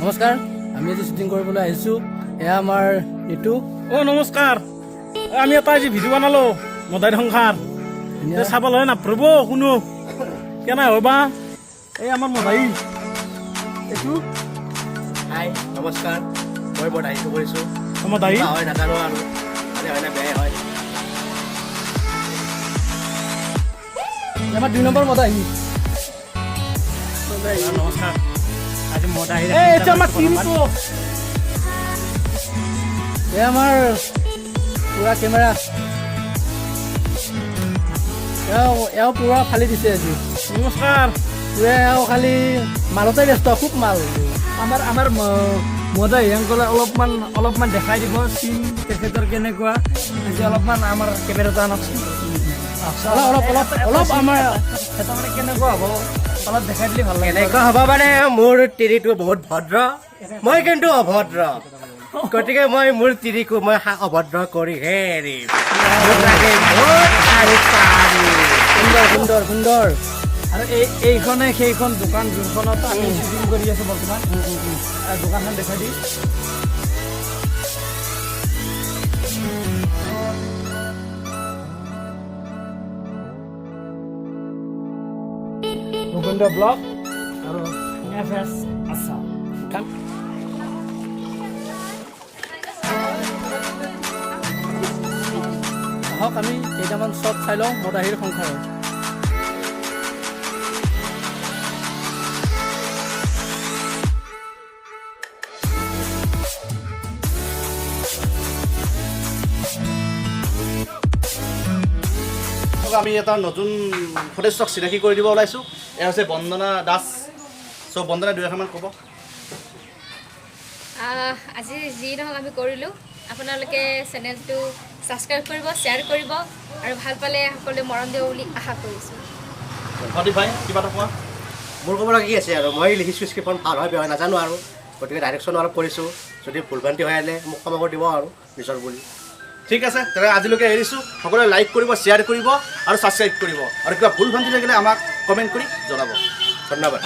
নমস্কাৰ, আমি আজি শ্বুটিং কৰিবলৈ আহিছোঁ। এয়া আমাৰ নিতু। নমস্কাৰ। আমি এটা আজি ভিডিঅ' বনালো মদাই সংসাৰ চাবলৈ নাপাব কোনো কেনে হবা। এই আমাৰ মদাই এইটো হাই নমস্কাৰ, মই বধাইটো কৰিছোঁ। মদাই হয় নাজানো আৰু হয় না বেয়াই হয়। আমাৰ 2 নম্বৰ মদাহী। নমস্কাৰ। আজি মদাই আমাৰ টিমটো। এয়া আমাৰ পুৰা কেমেৰা। এওঁ পুৰা ফালি দিছে আজি। নমস্কাৰ। এওঁ খালি মালতে ব্যস্ত, খুব মাল। আমাৰ মদাহী আংকলে অলপমান দেখাই দিব চিন তেখেতৰ কেনেকুৱা। আজি অলপমান আমাৰ কেমেৰাটো আনকচোন। অলপ আমাৰ এটা মানে কেনেকুৱা হ'ব অলপ দেখাই দিলে ভাল লাগে। কেনেকুৱা হ'ব মানে মোৰ তিৰিটো বহুত ভদ্ৰ, মই কিন্তু অভদ্ৰ। গতিকে মই মোৰ তিৰিকো মই অভদ্ৰ কৰিহে এৰিম। মোক লাগে ভোট আৰু পানী। সুন্দৰ সুন্দৰ সুন্দৰ। আৰু এইখনে সেইখন দোকান যোনখনত আমি শ্বুটিং কৰি আছোঁ বৰ্তমান, দোকানখন দেখাই দিম। মুকুন্দ ব্লগ আৰু FS আছা আহক আমি কেইটামান শ্বট চাই লওঁ মদাহীৰ সংসাৰৰ। আমি এটা নতুন সদস্যক চিনাকি কৰি দিব ওলাইছোঁ। এয়া হৈছে বন্দনা দাস। চ' বন্দনা 2-এষাৰমান ক'ব। আজি যি নহওক আমি কৰিলোঁ। আপোনালোকে চেনেলটো ছাবস্ক্ৰাইব কৰিব, শ্বেয়াৰ কৰিব আৰু ভাল পালে সকলোৱে মৰম দিব বুলি আশা কৰিছোঁ। সদীপ ভাই কিবা এটা কোৱা। মোৰ ক'ব লগা কি আছে আৰু, মই লিখিছোঁ স্ক্ৰিপ্টখন ভাল হয় বেয়া হয় নাজানো আৰু, গতিকে ডাইৰেকশ্যন অলপ কৰিছোঁ। যদি ভুলভ্ৰান্তি হৈ আহিলে মোক ক্ষমা কৰি দিব আৰু নিজৰ বুলি। ঠিক আছে, তেনে আজিলৈকে এৰিছোঁ। সকলোৱে লাইক কৰিব, শ্বেয়াৰ কৰিব আৰু ছাবস্ক্ৰাইব কৰিব, আৰু কিবা ভুল ভ্ৰান্তি থাকিলে আমাক কমেণ্ট কৰি জনাব। ধন্যবাদ।